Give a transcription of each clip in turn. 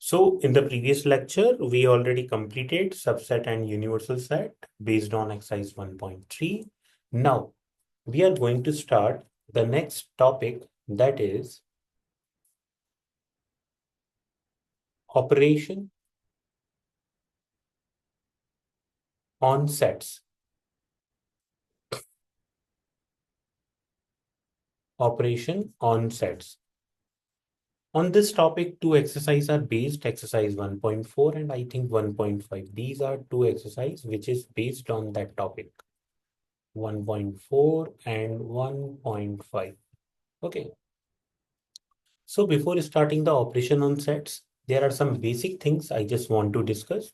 So in the previous lecture, we already completed subset and universal set based on exercise 1.3. Now we are going to start the next topic, that is operation on sets. Operation on sets. On this topic, two exercises are based, exercise 1.4 and I think 1.5. These are two exercises which is based on that topic, 1.4 and 1.5. Okay. So before starting the operation on sets, there are some basic things I just want to discuss.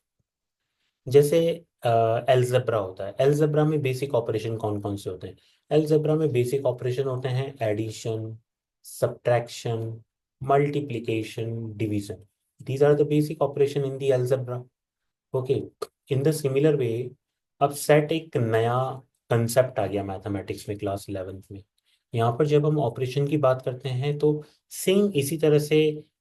जैसे algebra होता है, algebra में basic operation कौन कौन से होते हैं? Algebra में बेसिक ऑपरेशन होते हैं addition, subtraction, multiplication, division. These are the basic operation in the algebra. Okay. In the similar way, अब सेट एक नया कंसेप्ट आ गया मैथमेटिक्स में क्लास 11th में. यहाँ पर जब हम ऑपरेशन की बात करते हैं तो सेम इसी तरह से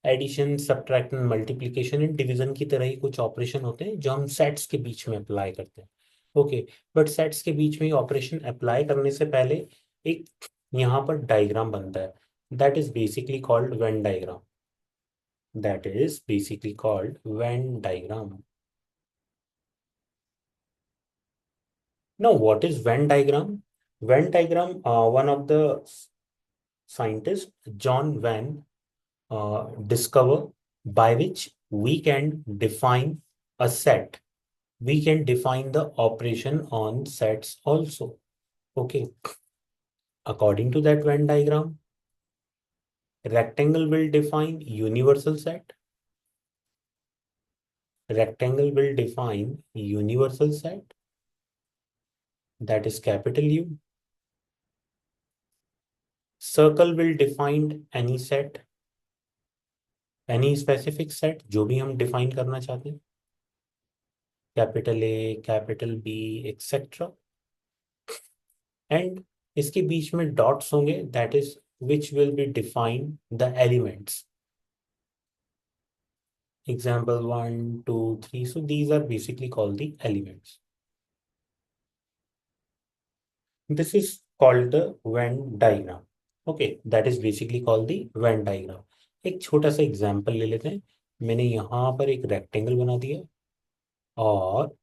addition, subtraction, multiplication and division की तरह ही कुछ ऑपरेशन होते हैं जो हम सेट्स के बीच में अप्लाई करते हैं. ओके. बट सेट्स के बीच में ऑपरेशन अप्लाई करने से पहले एक यहाँ पर डायग्राम बनता है, that is basically called Venn diagram. That is basically called Venn diagram. Now, what is Venn diagram? Venn diagram, one of the scientists, John Venn, discover by which we can define a set. We can define the operation on sets also. Okay. According to that Venn diagram, rectangle will define universal set. Rectangle will define universal set. That is capital U. Circle will define any set, any specific set जो भी हम define करना चाहते हैं, capital A, capital B, etcetera. And इसके बीच में dots होंगे, that is which will be define the elements. Example 1, 2, 3. So these are basically called the elements. This is called the Venn diagram. Okay, that is basically called the Venn diagram. एक छोटा सा example ले लेते हैं. मैंने यहाँ पर एक रेक्टेंगल बना दिया और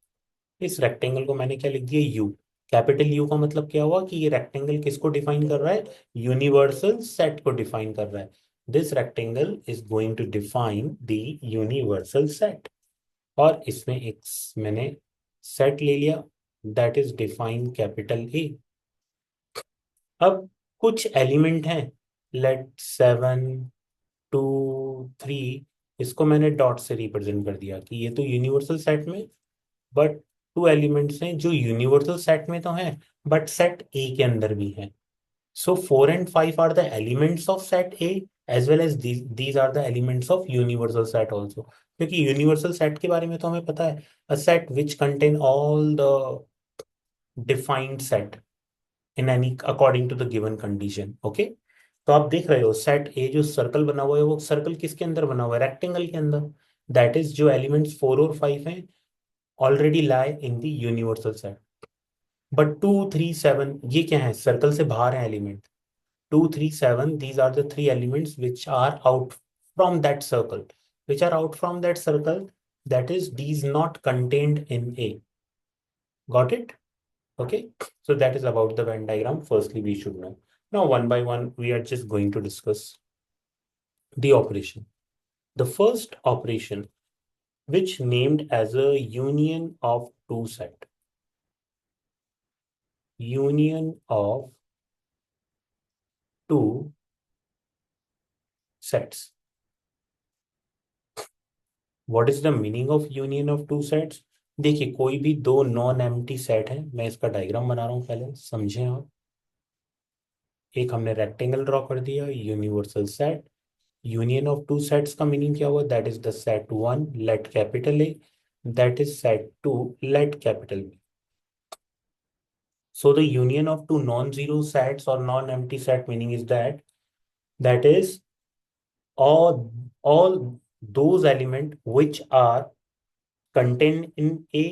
इस रेक्टेंगल को मैंने क्या लिख दिया, यू. कैपिटल यू का मतलब क्या हुआ कि ये रेक्टेंगल किसको डिफाइन कर रहा है, यूनिवर्सल सेट को डिफाइन कर रहा है. This rectangle is going to define the universal set. और इसमें एक मैंने सेट ले लिया, that is define capital A. अब कुछ एलिमेंट हैं, लेट 7, 2, 3. इसको मैंने डॉट से रिप्रेजेंट कर दिया कि ये तो यूनिवर्सल सेट में, बट टू एलिमेंट्स हैं जो यूनिवर्सल सेट में तो हैं बट सेट ए के अंदर भी हैं. So 4 and 5 are the elements of set A as well as these are the elements of universal set also. क्योंकि यूनिवर्सल सेट के बारे में तो हमें पता है, a set which contain all the defined set in any according to the given condition. Okay. तो आप देख रहे हो सेट ए जो सर्कल बना हुआ है, वो सर्कल किसके अंदर बना हुआ है, रेक्टेंगल के अंदर. दैट इज जो एलिमेंट्स 4 और 5 हैं already lie in the universal set. But 2, 3, 7 ये क्या है, सर्कल से बाहर है element. 2, 3, 7 these are the three elements which are out from that circle, which are out from that circle, that is these not contained in A. Got it? Okay. So that is about the Venn diagram. Firstly we should know. Now one by one we are just going to discuss the operation. The first operation, which named as a union of two set. Union of two sets. What is the meaning of union of two sets? देखिए कोई भी दो non empty set है, मैं इसका diagram बना रहा हूँ, पहले समझें आप. एक हमने रेक्टेंगल ड्रॉ कर दिया, universal set. Union of two sets का मीनिंग क्या हुआ, that is the set 1 let capital A, that is set 2 let capital B. So the union of two non-zero sets or non-empty set meaning is that is all those element which are contained in A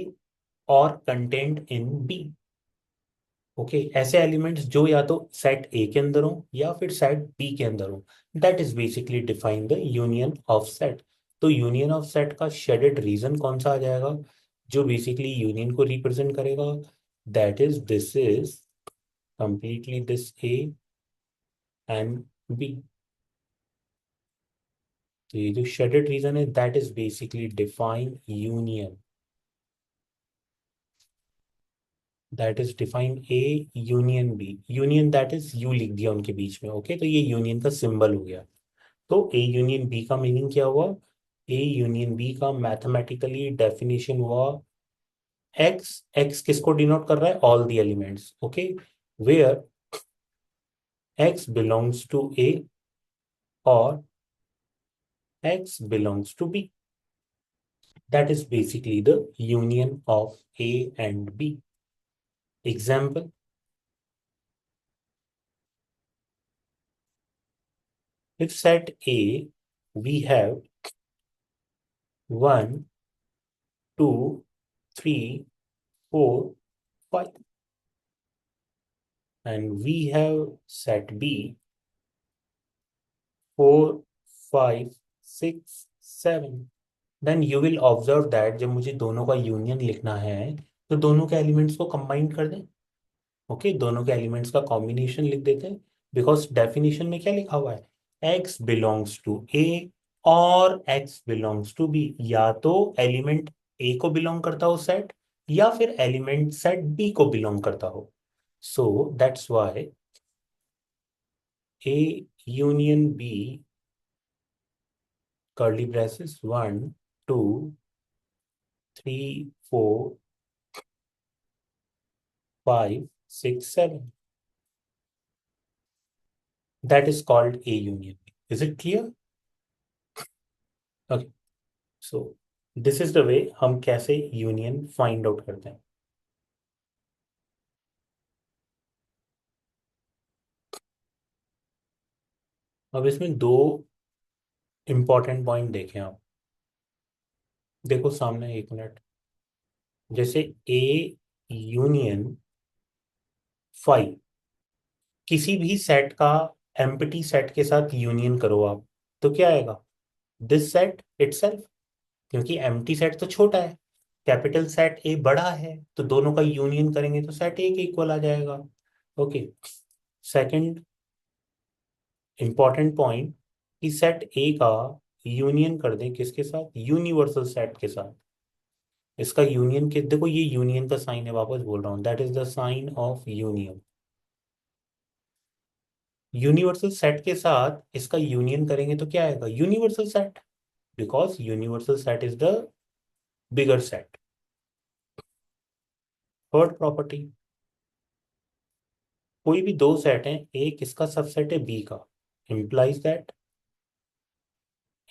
or contained in B. Okay ऐसे elements जो या तो set ए के अंदर हो या फिर set B के अंदर हो, that is basically define the union of set. तो यूनियन ऑफ सेट का शेडेड रीजन कौन सा आ जाएगा जो बेसिकली यूनियन को रिप्रेजेंट करेगा? That is this is completely this A and B. तो ये जो शेडेड रीजन है that is basically define union, that is define A union B. Union that is U लिख दिया उनके बीच में, ओके तो ये यूनियन का सिंबल हो गया। तो ए यूनियन बी का मीनिंग क्या हुआ? ए यूनियन बी का मैथमेटिकली डेफिनेशन हुआ एक्स, एक्स किसको डिनोट कर रहा है? All the elements, okay, where X belongs to A और X belongs to B, that is basically the union of A and B. Example, if set A we have 1 2 3 4 5 and we have set B 4 5 6 7, then you will observe that जब मुझे दोनों का union लिखना है तो दोनों के एलिमेंट्स को कंबाइन कर दें। ओके दोनों के एलिमेंट्स का कॉम्बिनेशन लिख देते हैं, बिकॉज डेफिनेशन में क्या लिखा हुआ है? एक्स बिलोंग्स टू ए और एक्स बिलोंग्स टू बी। या तो एलिमेंट ए को बिलोंग करता हो सेट, या फिर एलिमेंट सेट बी को बिलोंग करता हो। So that's why A union B curly braces 1 2 3 4 5 6 7, that is called A union B. Is it clear? Okay. So this is the way हम कैसे यूनियन फाइंड आउट करते हैं। अब इसमें दो इंपॉर्टेंट पॉइंट देखें आप। देखो सामने, एक मिनट, जैसे ए यूनियन 5 किसी भी सेट का एम्प्टी सेट के साथ यूनियन करो आप, तो क्या आएगा? दिस सेट इटसेल्फ, क्योंकि एम्प्टी सेट तो छोटा है, कैपिटल सेट ए बड़ा है, तो दोनों का यूनियन करेंगे तो सेट ए के इक्वल आ जाएगा। ओके, सेकंड इंपॉर्टेंट पॉइंट कि सेट ए का यूनियन कर दें किसके साथ? यूनिवर्सल सेट के साथ। इसका यूनियन के देखो, ये यूनियन का साइन है, वापस बोल रहा हूं, that is the sign of union. Universal set के साथ इसका यूनियन करेंगे तो क्या आएगा? Universal set, because universal set is the bigger set. Third property, कोई भी दो सेट हैं, ए किसका सबसेट है? बी का, implies that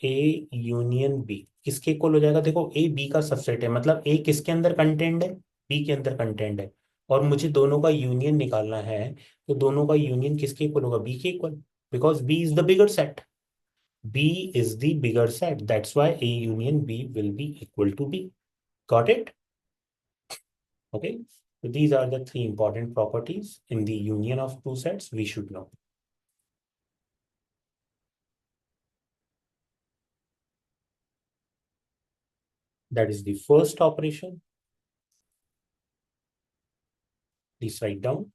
A union B किसके इक्वल हो जाएगा? देखो ए बी का सबसेट है, मतलब ए किसके अंदर कंटेंट है? बी के अंदर कंटेंट है, और मुझे दोनों का यूनियन निकालना है, तो दोनों का यूनियन किसके इक्वल होगा? बी के equal, because B is the bigger set. B is the bigger set, that's why A union B will be equal to B. Got it? Okay, so these are the three important properties in the union of two sets we should know. That is the first operation. Please write down.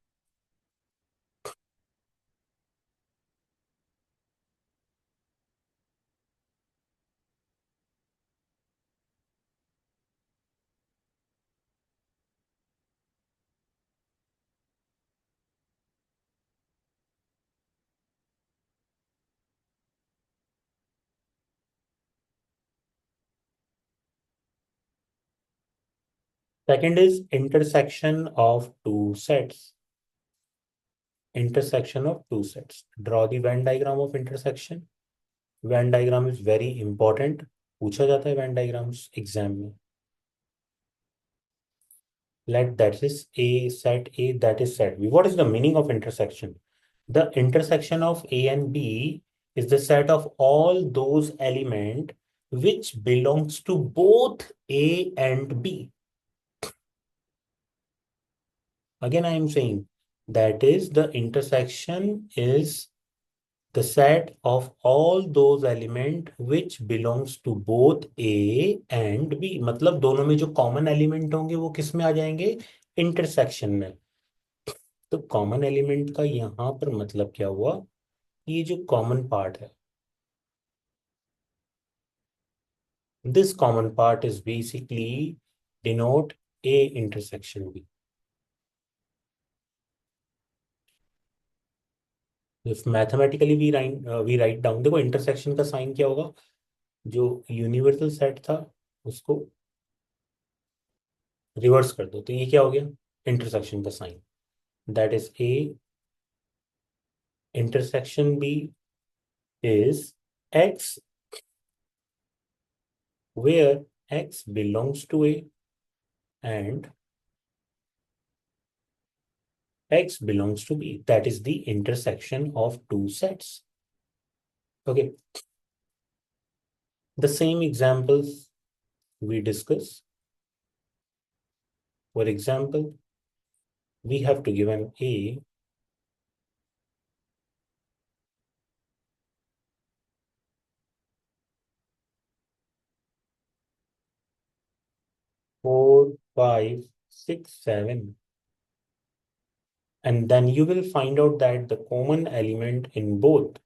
Second is intersection of two sets. Intersection of two sets. Draw the Venn diagram of intersection. Venn diagram is very important. पूछा जाता है Venn diagrams exam में. Let that is A set A, that is set B. What is the meaning of intersection? The intersection of A and B is the set of all those elements which belongs to both A and B. Again, I am saying that is the intersection is the set of all those element which belongs to both A and B. मतलब दोनों में जो common element होंगे वो किस में आ जाएंगे, intersection में. तो कॉमन एलिमेंट का यहाँ पर मतलब क्या हुआ, ये जो कॉमन पार्ट है, this common part is basically denote A intersection B. If mathematically we write down, देखो इंटरसेक्शन का साइन क्या होगा, जो यूनिवर्सल सेट था उसको रिवर्स कर दो तो ये क्या हो गया, इंटरसेक्शन का sign. That is A intersection B is X, where X belongs to A and X belongs to B. That is the intersection of two sets. Okay. The same examples we discuss. For example, we have to give an A 4, 5, 6, 7, and then you will find out that the common element in both,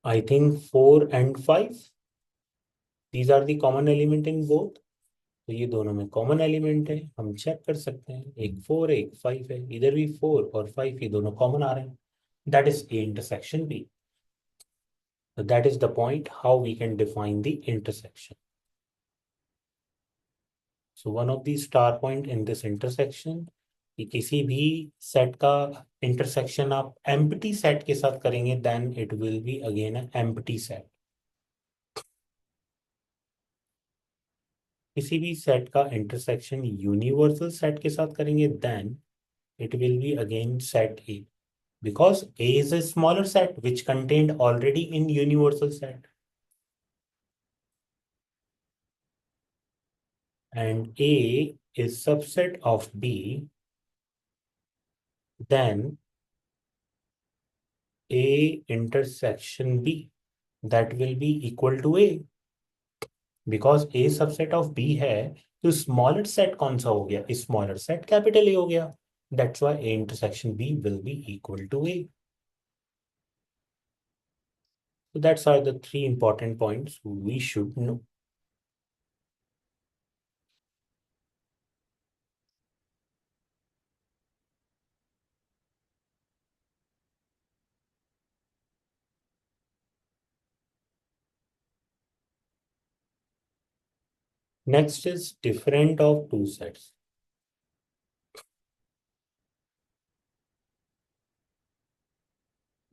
I think 4 and 5, these are the common element in both. तो ये दोनों में common element है, हम check कर सकते हैं, एक 4 एक 5 है, इधर भी 4 और 5 ये दोनों कॉमन आ रहे हैं. That is A intersection B. That is the point how we can define the intersection. So one of the star point in this intersection, कि किसी भी सेट का इंटरसेक्शन आप एम्प्टी सेट के साथ करेंगे then it will be again a empty set. किसी भी सेट का इंटरसेक्शन यूनिवर्सल सेट के साथ करेंगे then it will be again set A, because A is a smaller set which contained already in universal set, and A is subset of B, then A intersection B, that will be equal to A, because A subset of B है तो smaller set कौन सा हो गया, smaller set capital A हो गया. That's why A intersection B will be equal to A. So that's are the three important points we should know. Next is different of two sets.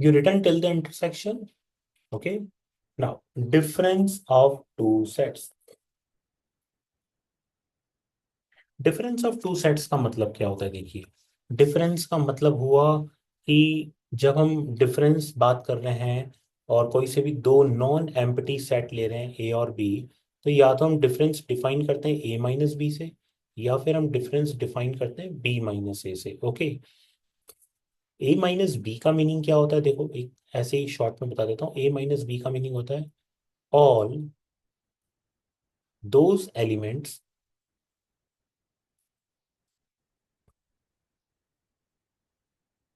You written till the intersection. Okay. Now, difference of two sets. Difference of two sets का मतलब क्या होता है, देखिए difference का मतलब हुआ कि जब हम डिफरेंस बात कर रहे हैं और कोई से भी दो नॉन एम्प्टी सेट ले रहे हैं ए और बी, तो या तो हम डिफरेंस डिफाइन करते हैं ए माइनस बी से, या फिर हम डिफरेंस डिफाइन करते हैं बी माइनस ए से. ओके. ए माइनस बी का मीनिंग क्या होता है, देखो एक ऐसे ही शॉर्ट में बता देता हूँ. ए माइनस बी का मीनिंग होता है all those elements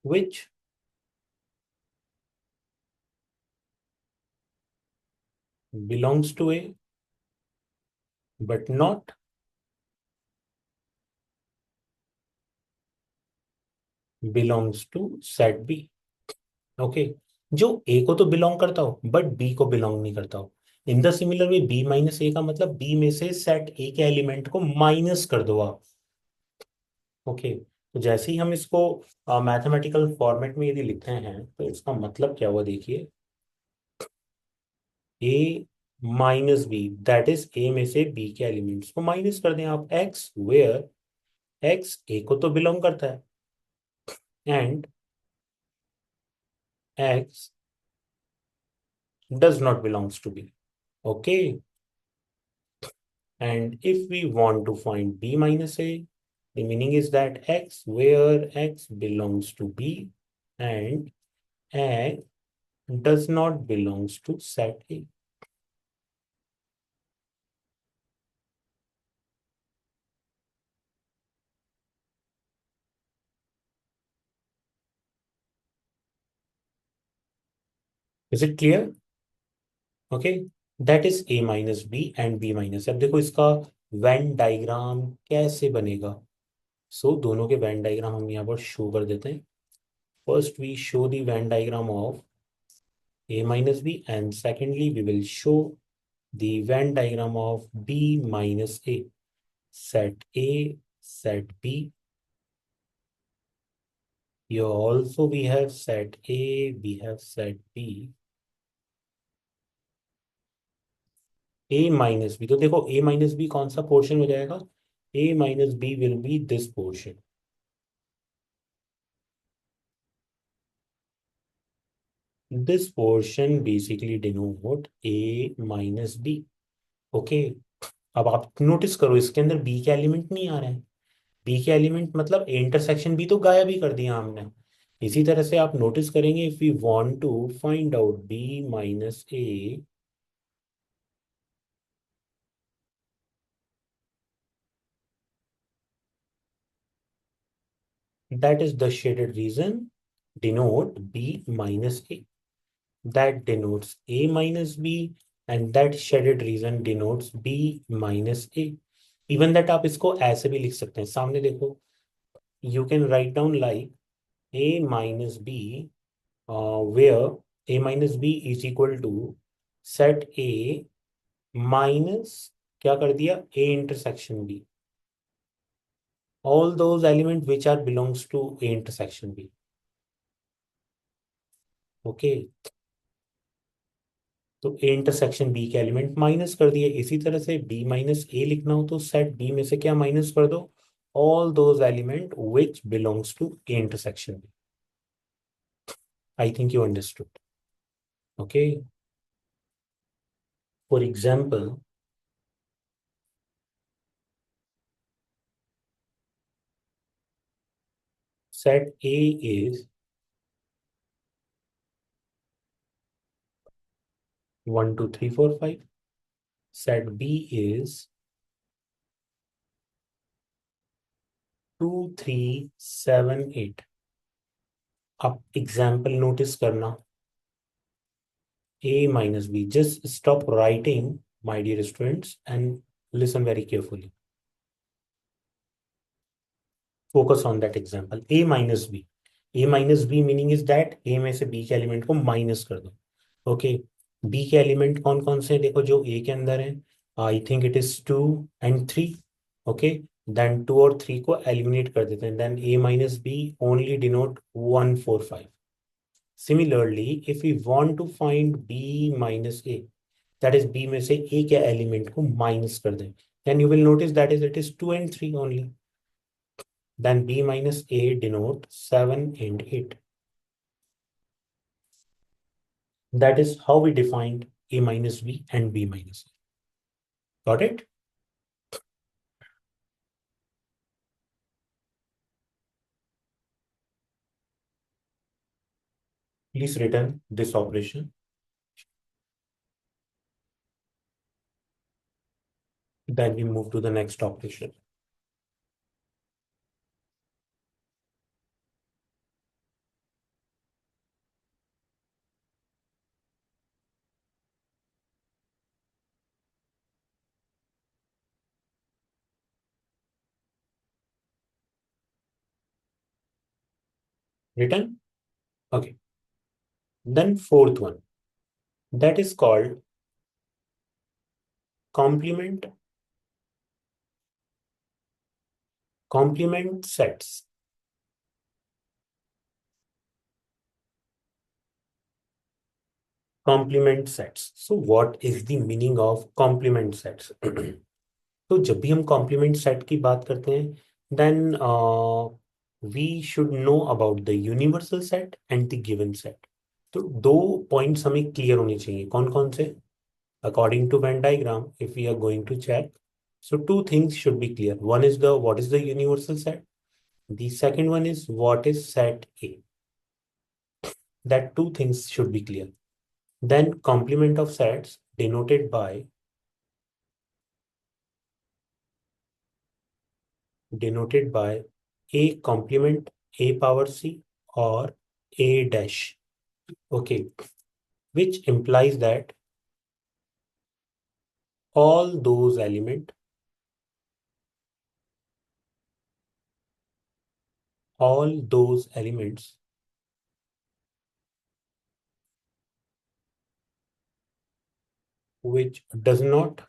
which belongs to A but not belongs to set B. Okay. जो ए को तो बिलोंग करता हो बट बी को बिलोंग नहीं करता हो. In the similar way B minus A का मतलब बी में से सेट ए के एलिमेंट को माइनस कर दो आप. ओके. तो जैसे ही हम इसको मैथमेटिकल फॉर्मेट में यदि लिखते हैं तो इसका मतलब क्या हुआ, देखिए A minus B, that is A में से बी के एलिमेंट्स को माइनस कर दें आप. एक्स वेयर एक्स ए को तो बिलोंग करता है and x does not belongs to B. Okay. And if we want to find B minus A, the meaning is that X, where X belongs to B and X does not belongs to set A. Is it clear? Okay, that is A minus B and B minus. अब देखो इसका Venn diagram कैसे बनेगा। दोनों के Venn diagram हम यहाँ पर शो कर देते हैं। First we show the Venn diagram of a minus b, and secondly we will show the Venn diagram of b minus a. Set a, set b. Here also we have set a, we have set b. a minus b, तो देखो a minus b कौन सा portion हो जाएगा? a minus b will be this portion. This portion basically denote a minus b. Okay, अब आप notice करो इसके अंदर b के एलिमेंट नहीं आ रहे हैं। b के एलिमेंट मतलब इंटरसेक्शन b तो गायब ही कर दिया हमने। इसी तरह से आप नोटिस करेंगे, if we want to find out b minus a, that is the shaded region denote b minus a, that denotes a minus b, and that shaded region denotes b minus a. Even that आप इसको ऐसे भी लिख सकते हैं, सामने देखो, you can write down like a minus b, where a minus b is equal to set a minus क्या कर दिया, a intersection b, all those element which are belongs to a intersection b. Okay, तो a intersection b के element minus कर दिए। इसी तरह से b माइनस a लिखना हो तो सेट b में से क्या माइनस कर दो, all those element which belongs to a intersection b. I think you understood. Okay, for example, set a is 1 2 3 4 5, set b is 2 3 7 8. अब एग्जाम्पल नोटिस करना, a minus b, just stop writing my dear students and listen very carefully. Focus on that example, a minus b. a minus b meaning is that a में से b के element को minus कर दो। Okay, b के element कौन कौन से हैं? देखो जो a के अंदर है, I think it is 2 and 3. Okay, then 2 और 3 को एलिमिनेट कर देते हैं, then a minus b only denote 1 4 5. Similarly, if we want to find b minus a, that is b में से a के एलिमेंट को माइनस कर दें, then you will notice that is it is 2 and 3 only. Then b minus a denote 7 and 8. That is how we defined a minus b and b minus a. Got it? Please return this operation. Then we move to the next operation. Written? Okay. Then fourth one, that is called complement sets. Complement sets. So what is the meaning of complement sets? तो जब भी हम complement set की बात करते हैं, then we should know about the universal set and the given set. तो दो पॉइंट्स हमें क्लियर होने चाहिए, कौन कौन से? According to Venn diagram, if we are going to check, so two things should be clear. One is the what is the universal set. The second one is what is set A. That two things should be clear. Then complement of sets denoted by A complement A power C or A dash. Okay, which implies that all those elements which does not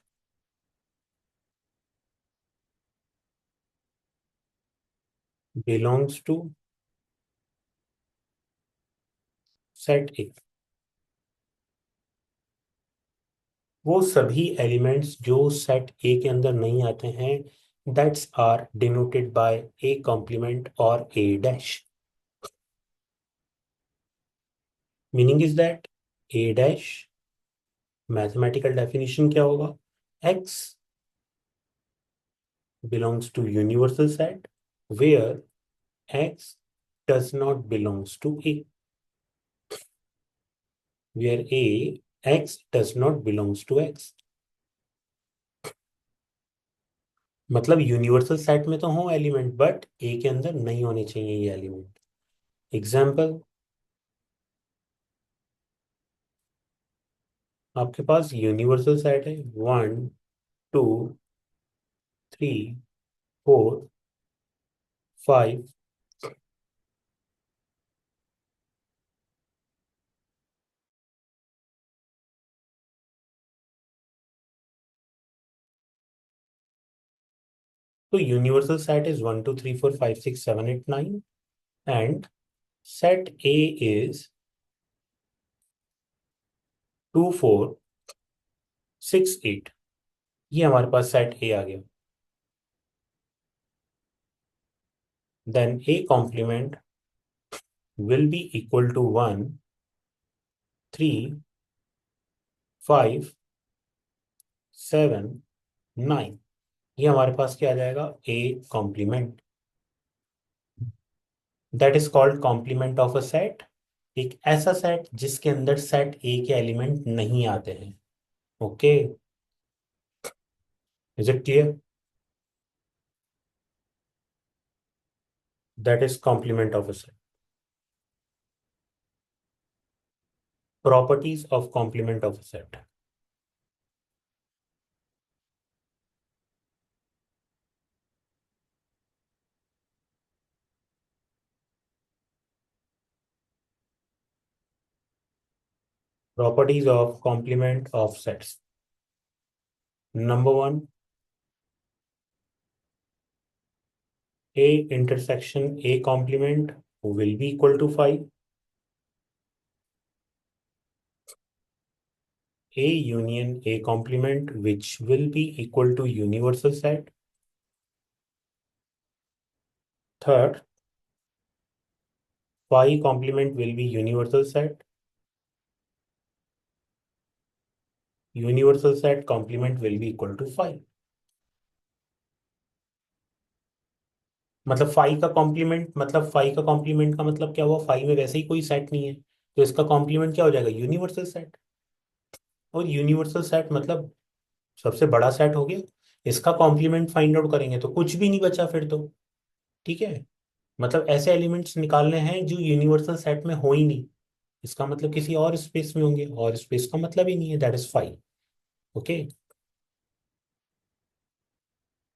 belongs to set A, वो सभी elements जो set ए के अंदर नहीं आते हैं, that's are denoted by A complement और A dash. Meaning is that A dash, mathematical definition क्या होगा? X belongs to universal set where X does not belongs to A, where x does not belongs to x. मतलब universal set में तो हो element, but ए के अंदर नहीं होने चाहिए ये एलिमेंट. एग्जाम्पल, आपके पास यूनिवर्सल सेट है 1 2 3 4 5. तो universal set is 1 2 3 4 5 6 7 8 9 and set A is 2 4 6 8. ये हमारे पास सेट ए आ गया. Then A complement will be equal to 1 3 5 7 9. ये हमारे पास क्या आ जाएगा? A complement. That is called complement of a set. एक ऐसा सेट जिसके अंदर सेट ए के एलिमेंट नहीं आते हैं. Okay, is it clear? That is complement of a set. Properties of complement of a set. Properties of complement of sets. Number one, A intersection A complement will be equal to 5. A union A complement which will be equal to universal set. Third, phi complement will be universal set. Universal set complement will be equal to phi. मतलब phi का complement, मतलब phi का complement का मतलब क्या हुआ? Phi में वैसे ही कोई सेट नहीं है, तो इसका कॉम्प्लीमेंट क्या हो जाएगा? Universal set. और यूनिवर्सल सेट मतलब सबसे बड़ा सेट हो गया. इसका कॉम्प्लीमेंट फाइंड आउट करेंगे तो कुछ भी नहीं बचा फिर तो. ठीक है, मतलब ऐसे एलिमेंट्स निकालने हैं जो यूनिवर्सल सेट में हो ही नहीं. इसका मतलब किसी और स्पेस में होंगे, और स्पेस का मतलब ही नहीं है, that is five. Okay,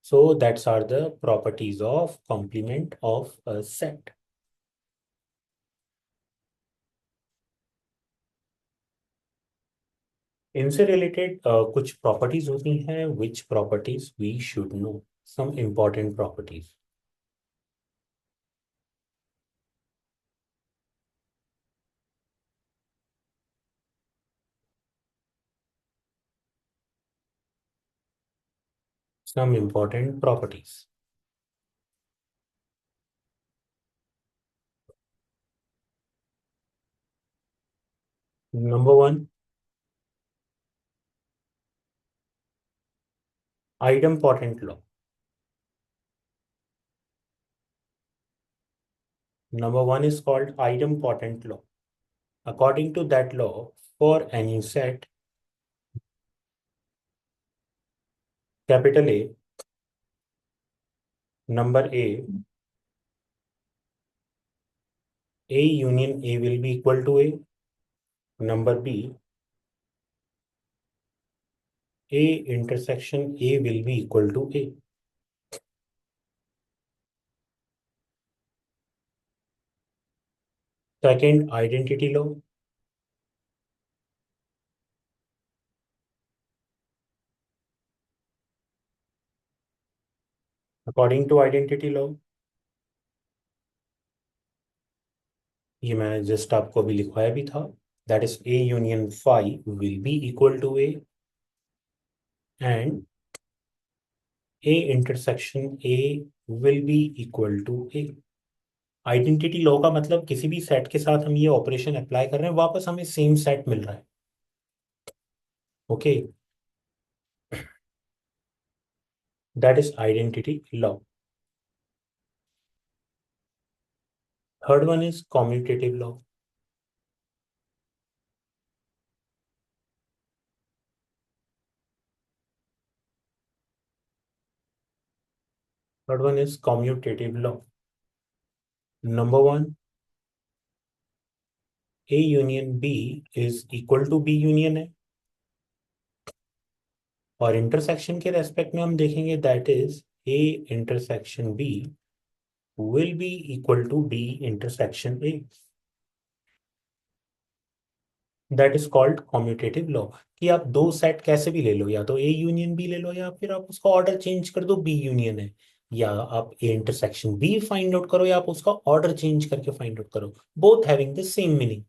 so that's are the properties of complement of a set. इनसे रिलेटेड कुछ प्रॉपर्टीज होती हैं, which properties we should know, some important properties. Some important properties. Number one, idempotent law. Number one is called idempotent law. According to that law, for any set capital A, number A union A will be equal to A. Number B, A intersection A will be equal to A. Second, identity law. According to identity law, ये मैं just आपको अभी लिखवाया भी था, that is A union phi will be equal to A and A intersection A will be equal to A. Identity law का मतलब किसी भी सेट के साथ हम ये ऑपरेशन अप्लाई कर रहे हैं, वापस हमें सेम सेट मिल रहा है. Okay, that is identity law. Third one is commutative law. Third one is commutative law. Number one, A union B is equal to B union है, और इंटरसेक्शन के रेस्पेक्ट में हम देखेंगे that is A intersection B will be equal to B intersection A. That is called commutative law. कि आप दो set कैसे भी ले लो, या तो ए यूनियन बी ले लो, या फिर आप उसका ऑर्डर चेंज कर दो, बी यूनियन है, या आप A intersection B find out करो, या आप उसका ऑर्डर चेंज करके फाइंड आउट करो, both having the same meaning.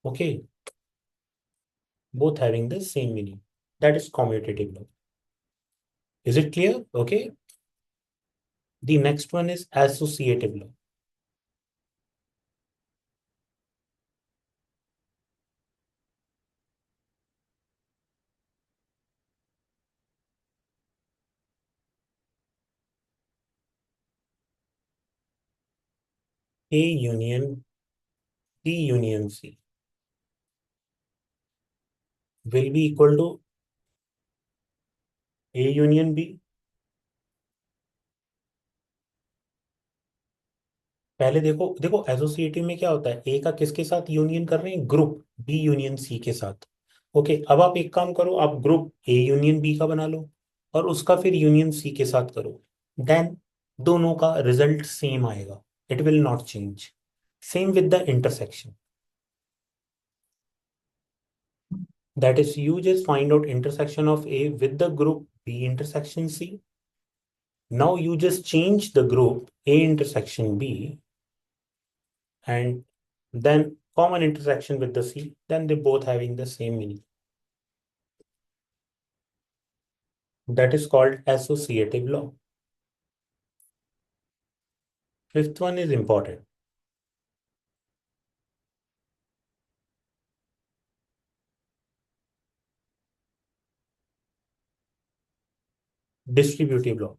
Okay, both having the same meaning. That is commutative law. Is it clear? Okay. The next one is associative law. A union B union C will be equal to A union B. पहले देखो देखो associative में क्या होता है, ए का किसके साथ यूनियन कर रहे हैं, ग्रुप बी यूनियन सी के साथ. ओके, अब आप एक काम करो, आप ग्रुप ए यूनियन बी का बना लो और उसका फिर यूनियन सी के साथ करो. देन दोनों का रिजल्ट सेम आएगा, it will not change. Same with the intersection. That is, you just find out intersection of A with the group B intersection C. Now you just change the group A intersection B and then common intersection with the C. Then they both having the same meaning. That is called associative law. Fifth one is important. Distributive law.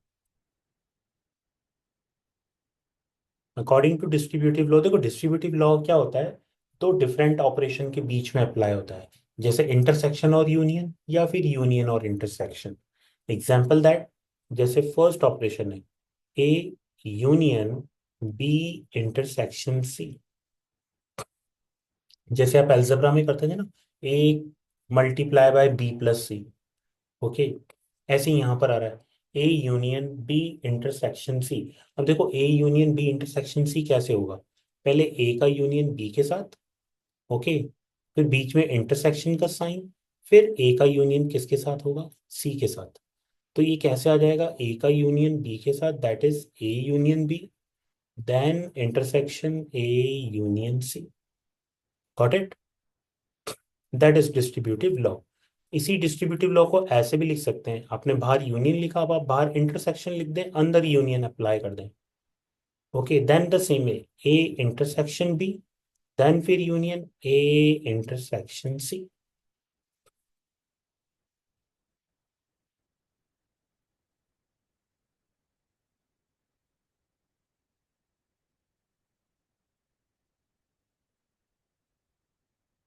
According to distributive law, देखो distributive law क्या होता है, तो different operation के बीच में apply होता है, जैसे इंटरसेक्शन और यूनियन, या फिर यूनियन और इंटरसेक्शन. एग्जाम्पल दैट, जैसे फर्स्ट ऑपरेशन है A union B intersection C. जैसे आप एल्जेब्रा में करते थे ना, A multiply by B plus C. Okay, ऐसे ही यहां पर आ रहा है A union B intersection C. अब देखो A union B intersection C कैसे होगा, पहले ए का यूनियन बी के साथ. ओके, फिर बीच में इंटरसेक्शन का साइन, फिर ए का यूनियन किसके साथ होगा, सी के साथ. तो ये कैसे आ जाएगा, ए का यूनियन बी के साथ, that is A union B, then intersection A union C. Got it? That is distributive law. इसी डिस्ट्रीब्यूटिव लॉ को ऐसे भी लिख सकते हैं, आपने बाहर यूनियन लिखा, अब आप बाहर इंटरसेक्शन लिख दें, अंदर यूनियन अप्लाई कर दें. Okay, then the same A intersection B then फिर union A intersection C.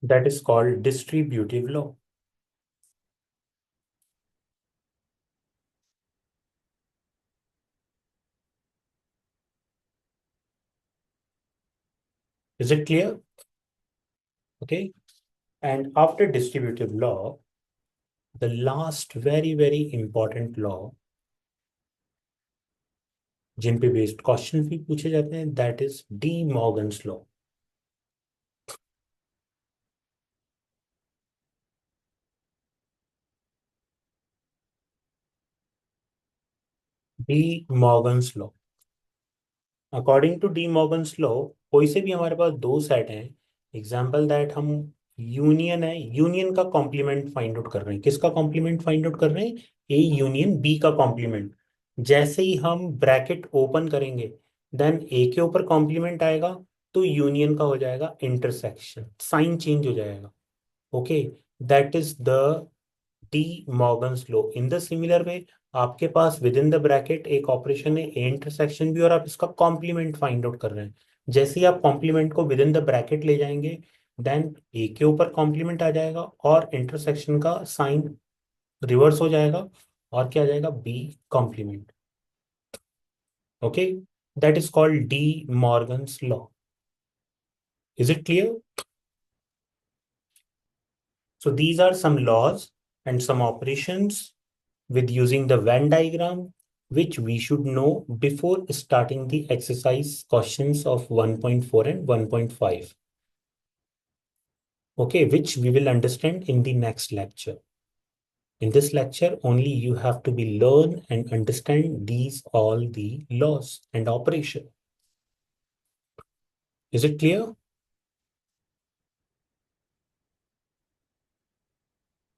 That is called distributive law. Is it clear? Okay. And after distributive law, the last very important law जिन पे based question भी पूछे जाते हैं, that is De Morgan's law. De Morgan's law, according to De Morgan's law, कोई से भी हमारे पास दो सेट हैं, एग्जाम्पल दैट हम यूनियन है, यूनियन का कॉम्प्लीमेंट फाइंड आउट कर रहे हैं। किसका कॉम्प्लीमेंट फाइंड आउट कर रहे हैं? ए यूनियन बी का कॉम्प्लीमेंट। जैसे ही हम ब्रैकेट ओपन करेंगे, देन ए के ऊपर कॉम्प्लीमेंट आएगा, तो यूनियन का हो जाएगा इंटरसेक्शन, साइन चेंज हो जाएगा। Okay, that is the D Morgan's law. In the similar वे, आपके पास विद इन द ब्रैकेट एक ऑपरेशन है ए इंटरसेक्शन बी, और आप इसका कॉम्प्लीमेंट फाइंड आउट कर रहे हैं। जैसे ही आप कॉम्प्लीमेंट को विद इन द ब्रैकेट ले जाएंगे, देन ए के ऊपर कॉम्प्लीमेंट आ जाएगा और इंटरसेक्शन का साइन रिवर्स हो जाएगा, और क्या आ जाएगा? B complement. Okay, that is called De Morgan's law. Is it clear? So these are some laws and some operations with using the Venn diagram, which we should know before starting the exercise questions of 1.4 and 1.5. Okay, which we will understand in the next lecture. In this lecture, only you have to be learn and understand these all the laws and operation. Is it clear?